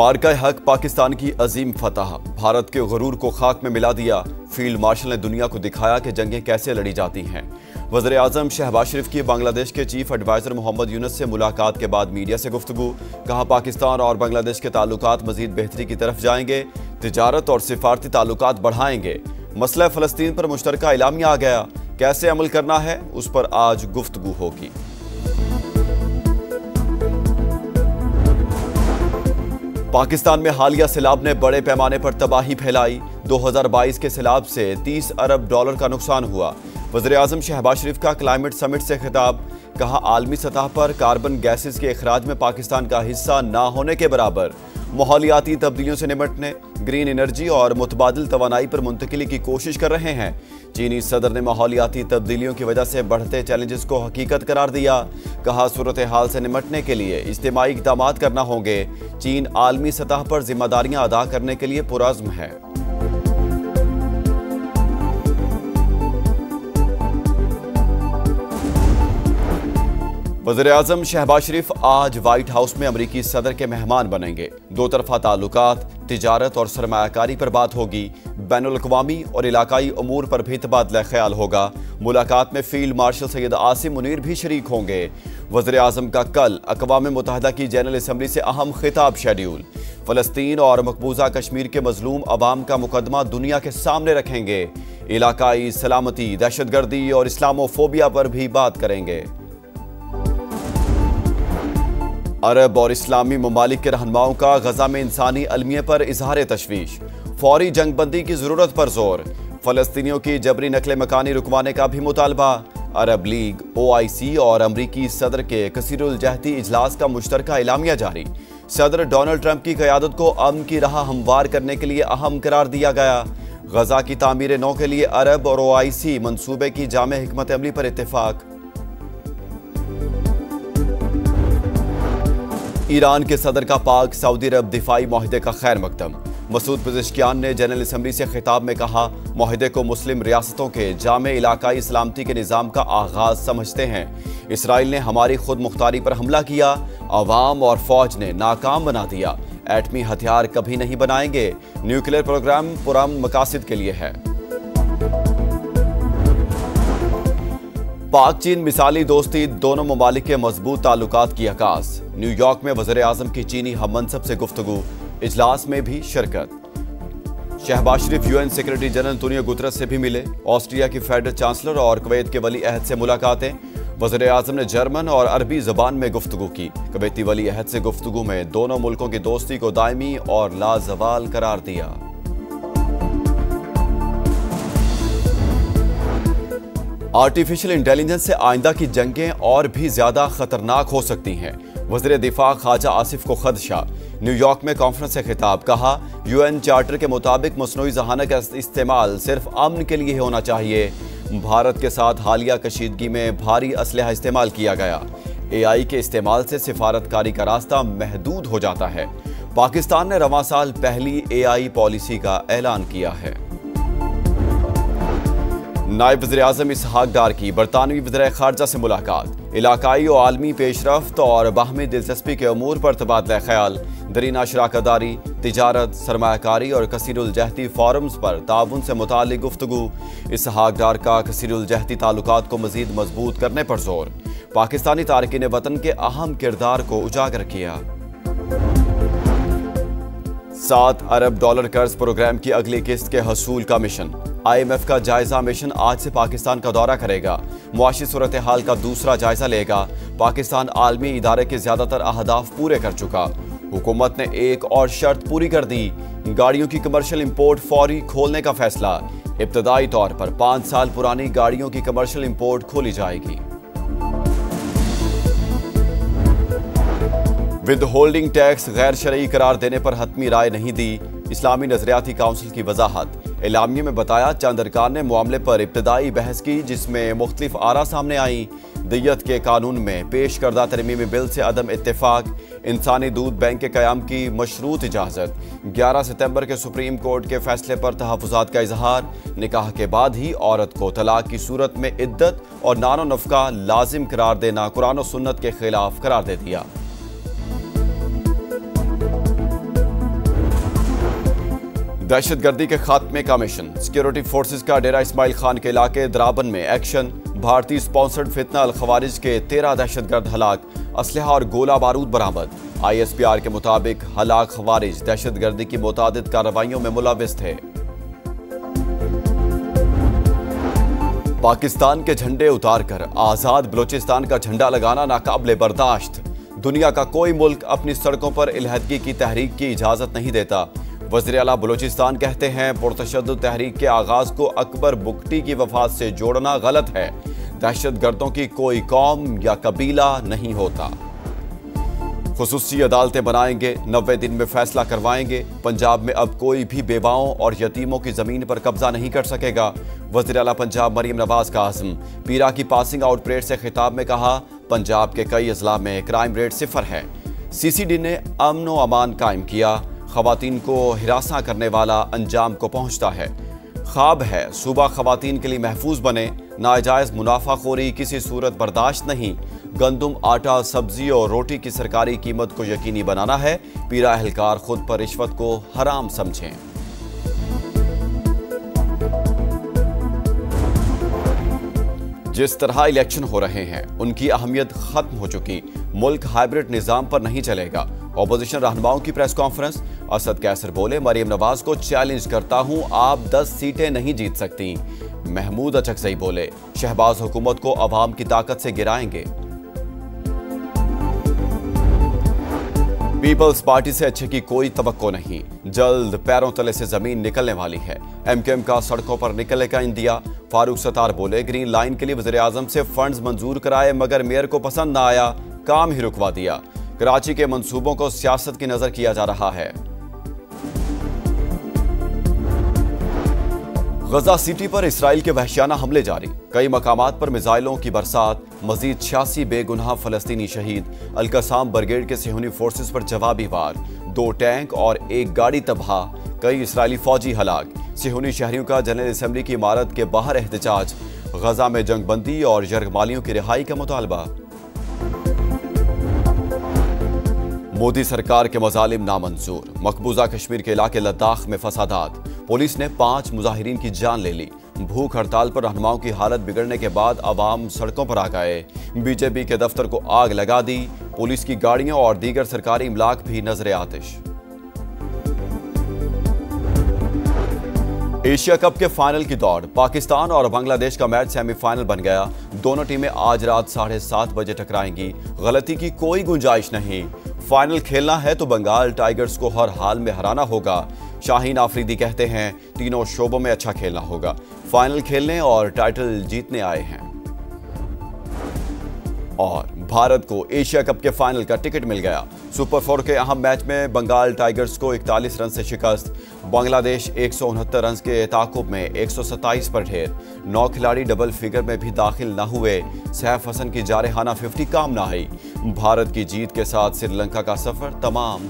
मार्का हक पाकिस्तान की अजीम फतह, भारत के गुरूर को खाक में मिला दिया। फील्ड मार्शल ने दुनिया को दिखाया कि जंगें कैसे लड़ी जाती हैं। वज़ीर आज़म शहबाज शरीफ की बांग्लादेश के चीफ एडवाइज़र मोहम्मद यूनुस से मुलाकात के बाद मीडिया से गुफ्तगू। कहा, पाकिस्तान और बांग्लादेश के ताल्लुकात मज़ीद बेहतरी की तरफ जाएंगे, तिजारत और सिफारती ताल्लुकात बढ़ाएंगे। मसला फ़लस्तीन पर मुश्तरका एलामिया आ गया, कैसे अमल करना है उस पर आज गुफ्तगू होगी। पाकिस्तान में हालिया सैलाब ने बड़े पैमाने पर तबाही फैलाई। 2022 के सैलाब से $30 अरब का नुकसान हुआ। वज़ीर आज़म शहबाज शरीफ का क्लाइमेट समिट से खिताब। कहा, आलमी सतह पर कार्बन गैसेस के अखराज में पाकिस्तान का हिस्सा ना होने के बराबर। माहौलियाती तब्दीलियों से निपटने, ग्रीन एनर्जी और मुतबादिल तवानाई पर मुंतकिली की कोशिश कर रहे हैं। चीनी सदर ने माहौलियाती तब्दीलियों की वजह से बढ़ते चैलेंजेस को हकीकत करार दिया। कहा, सूरत हाल से निपटने के लिए इज्तिमाई इक़दामात करना होंगे। चीन आलमी सतह पर जिम्मेदारियां अदा करने के लिए पुरअज़्म है। वज़ीर आज़म शहबाज शरीफ आज व्हाइट हाउस में अमरीकी सदर के मेहमान बनेंगे। दो तरफा ताल्लुकात, तिजारत और सरमायाकारी पर बात होगी। बैनुल अक़वामी और इलाकाई अमूर पर भी तबादला ख्याल होगा। मुलाकात में फील्ड मार्शल सैयद आसिम मुनीर भी शरीक होंगे। वज़ीर आज़म का कल अक़वाम मुत्तहिदा की जनरल असम्बली से अहम खिताब शेड्यूल। फ़लस्तीन और मकबूजा कश्मीर के मजलूम अवाम का मुकदमा दुनिया के सामने रखेंगे। इलाकाई सलामती, दहशतगर्दी और इस्लामोफोबिया पर भी बात करेंगे। अरब और इस्लामी ममालिक के रहनुमाओं का गजा में इंसानी अलमिये पर इजहार तशवीश। फौरी जंगबंदी की जरूरत पर जोर। फ़लस्तीनियों की जबरी नकल मकानी रुकवाने का भी मुतालबा। अरब लीग, OIC और अमरीकी सदर के कसीरुल जहती इजलास का मुश्तरका एलामिया जारी। सदर डोनाल्ड ट्रंप की क़यादत को अमन की राह हमवार करने के लिए अहम करार दिया गया। गजा की तामीर नौ के लिए अरब और OIC मंसूबे की जामे हिकमत अमली पर इत्तेफाक। ईरान के सदर का पाक सऊदी अरब दिफाई माहिदे का खैर मकदम। मसूद पेज़ेश्कियान ने जनरल असम्बली से खिताब में कहा, माहिदे को मुस्लिम रियासतों के जामे इलाकाई सलामती के निज़ाम का आगाज समझते हैं। इसराइल ने हमारी खुद मुख्तारी पर हमला किया, अवाम और फौज ने नाकाम बना दिया। एटमी हथियार कभी नहीं बनाएंगे। न्यूक्लियर प्रोग्राम पुरअमन मकासद के लिए है। पाक चीन मिसाली दोस्ती, दोनों ममालिक के मजबूत ताल्लुकात की अक्कास। न्यूयॉर्क में वज़ीर आज़म की चीनी हम मनसब से गुफ्तगू, इजलास में भी शिरकत। शहबाज शरीफ UN secretary general Antonio Guterres से भी मिले। ऑस्ट्रिया की फेडरल चांसलर और कुवैत के वली अहद से मुलाकातें। वज़ीर आज़म ने जर्मन और अरबी ज़बान में गुफ्तगू की। कुवैती वली अहद से गुफ्तगू में दोनों मुल्कों की दोस्ती को दायमी और लाजवाल करार दिया। आर्टिफिशियल इंटेलिजेंस से आइंदा की जंगें और भी ज्यादा खतरनाक हो सकती हैं। वज़ीर दिफा ख्वाजा आसिफ को खदशा। न्यूयॉर्क में कॉन्फ्रेंस से खिताब। कहा, UN चार्टर के मुताबिक मसनूई जहानत का इस्तेमाल सिर्फ अमन के लिए होना चाहिए। भारत के साथ हालिया कशीदगी में भारी असलहा इस्तेमाल किया गया। AI के इस्तेमाल से सिफारतकारी का रास्ता महदूद हो जाता है। पाकिस्तान ने रवां साल पहली AI पॉलिसी का ऐलान किया है। नायब वज़ीर आज़म इसहाक डार की बरतानवी वज़ीर ख़ारजा से मुलाकात। इलाकाई और आलमी पेशरफ्त और बाहमी दिलचस्पी के अमूर पर तबादला ख्याल। दरीना शराकतदारी, तिजारत, सरमायाकारी और कसीरुल जहती फोरम्स पर ताउन से मुताल्लिक़ गुफ्तगू। इसहाक डार का कसीरुल जहती ताल्लुकात को मज़ीद मजबूत करने पर जोर। पाकिस्तानी तारकीन वतन के अहम किरदार को उजागर किया। $7 अरब कर्ज प्रोग्राम की अगली किस्त के हसूल का मिशन। IMF का जायजा मिशन आज से पाकिस्तान का दौरा करेगा। मुआशी सूरत हाल का दूसरा जायजा लेगा। पाकिस्तान आलमी इदारे के ज्यादातर अहदाफ पूरे कर चुका। हुकूमत ने एक और शर्त पूरी कर दी, गाड़ियों की कमर्शियल इंपोर्ट फौरी खोलने का फैसला। इब्तदाई तौर पर 5 साल पुरानी गाड़ियों की कमर्शियल इंपोर्ट खोली जाएगी। विद होल्डिंग टैक्स गैर शरई करार देने पर हतमी राय नहीं दी। इस्लामी नजरियाती काउंसिल की वजाहत। एलामिया में बताया, चंद अरकान ने मामले पर इब्तदाई बहस की, जिसमें मुख्तलिफ आरा सामने आई। दियत के कानून में पेश करदा तरमीमी बिल से अदम इत्तेफाक। इंसानी दूध बैंक के क़याम की मशरूत इजाज़त। 11 सितंबर के सुप्रीम कोर्ट के फैसले पर तहफ़्फ़ुज़ात का इजहार। निकाह के बाद ही औरत को तलाक की सूरत में इद्दत और नानो नफ़का लाजिम करार देना कुरान और सुन्नत के खिलाफ करार दे दिया। दहशतगर्दी के खात्मे का मिशन। सिक्योरिटी फोर्सेस का डेरा इस्माइल खान के इलाके द्राबन में एक्शन। भारतीय स्पॉन्सर्ड फितना अल खवारिज के 13 दहशतगर्द हलाक, असलहा और गोला बारूद बरामद। ISPR के मुताबिक हलाक खवारिज दहशतगर्दी की मुतादिद कार्रवाइयों में मुलविस थे। पाकिस्तान के झंडे उतारकर आजाद बलोचिस्तान का झंडा लगाना नाकाबिले बर्दाश्त। दुनिया का कोई मुल्क अपनी सड़कों पर इलहदगी की तहरीक की इजाजत नहीं देता। वज़ीर आला बलोचिस्तान कहते हैं पुरतशद्दुद तहरीक के आगाज को अकबर बुगटी की वफात से जोड़ना गलत है। दहशतगर्दों की कोई कौम या कबीला नहीं होता। खुसूसी अदालतें बनाएंगे, 90 दिन में फैसला करवाएंगे। पंजाब में अब कोई भी बेवाओं और यतीमों की जमीन पर कब्जा नहीं कर सकेगा। वज़ीर आला पंजाब मरियम नवाज का आज़म। पीरा की पासिंग आउट परेड से खिताब में कहा, पंजाब के कई अजला में क्राइम रेट 0 है। CCD ने अमन व अमान कायम किया। खवातीन को हिरासा करने वाला अंजाम को पहुंचता है। ख्वाब है सूबा खवातीन के लिए महफूज बने। नाजायज मुनाफाखोरी किसी सूरत बर्दाश्त नहीं। गंदम, आटा, सब्जी और रोटी की सरकारी कीमत को यकीनी बनाना है। पीरा एहलकार खुद पर रिश्वत को हराम समझें। जिस तरह इलेक्शन हो रहे हैं उनकी अहमियत खत्म हो चुकी। मुल्क हाइब्रिड निजाम पर नहीं चलेगा। ऑपोजिशन रहनुमाओं की प्रेस कॉन्फ्रेंस। असद कैसर बोले, मरियम नवाज को चैलेंज करता हूं, आप 10 सीटें नहीं जीत सकती। महमूद अचकजई बोले, शहबाज हुकूमत को अवाम की ताकत से गिराएंगे। पीपल्स पार्टी से अच्छे की कोई तवक्को नहीं। जल्द पैरों तले से जमीन निकलने वाली है। MKM का सड़कों पर निकलने का इंदिया। फारूक सत्तार बोले, ग्रीन लाइन के लिए वज़ीर आज़म से फंड्स मंजूर कराए मगर मेयर को पसंद ना आया, काम ही रुकवा दिया। कराची के मंसूबों को सियासत की नजर किया जा रहा है। गजा सिटी पर इसराइल के वहशियाना हमले जारी। कई मकामात पर मिसाइलों की बरसात। मजीद 86 बेगुनाह फलस्तीनी शहीद। अल-कसाम ब्रिगेड के सेहूनी फोर्सेस पर जवाबी वार। 2 टैंक और 1 गाड़ी तबाह। कई इसराइली फौजी हलाक। सेहूनी शहरियों का जनरल असेंबली की इमारत के बाहर एहतजाज। गजा में जंगबंदी और यरगमालियों की रिहाई का मुतालबा। मोदी सरकार के मजालिम नामंजूर। मकबूजा कश्मीर के इलाके लद्दाख में फसादात। पुलिस ने 5 मुजाहिरीन की जान ले ली। भूख हड़ताल पर रहनुमाओं की हालत बिगड़ने के बाद अवाम सड़कों पर आ गए। बीजेपी के दफ्तर को आग लगा दी। पुलिस की गाड़ियों और दीगर सरकारी इमलाक भी नजरे आतिश। एशिया कप के फाइनल की दौड़। पाकिस्तान और बांग्लादेश का मैच सेमीफाइनल बन गया। दोनों टीमें आज रात 7:30 बजे टकराएंगी। गलती की कोई गुंजाइश नहीं। फाइनल खेलना है तो बंगाल टाइगर्स को हर हाल में हराना होगा। शाहीन आफरीदी कहते हैं तीनों शोबों में अच्छा खेलना होगा। फाइनल खेलने और टाइटल जीतने आए हैं। और भारत को एशिया कप के फाइनल का टिकट मिल गया। सुपर 4 के अहम मैच में बंगाल टाइगर्स को 41 रन से शिकस्त। बांग्लादेश 169 रन के ताकुब में 127 पर ढेर। 9 खिलाड़ी डबल फिगर में भी दाखिल न हुए। सैफ हसन की जारहाना 50 काम न आई। भारत की जीत के साथ श्रीलंका का सफर तमाम।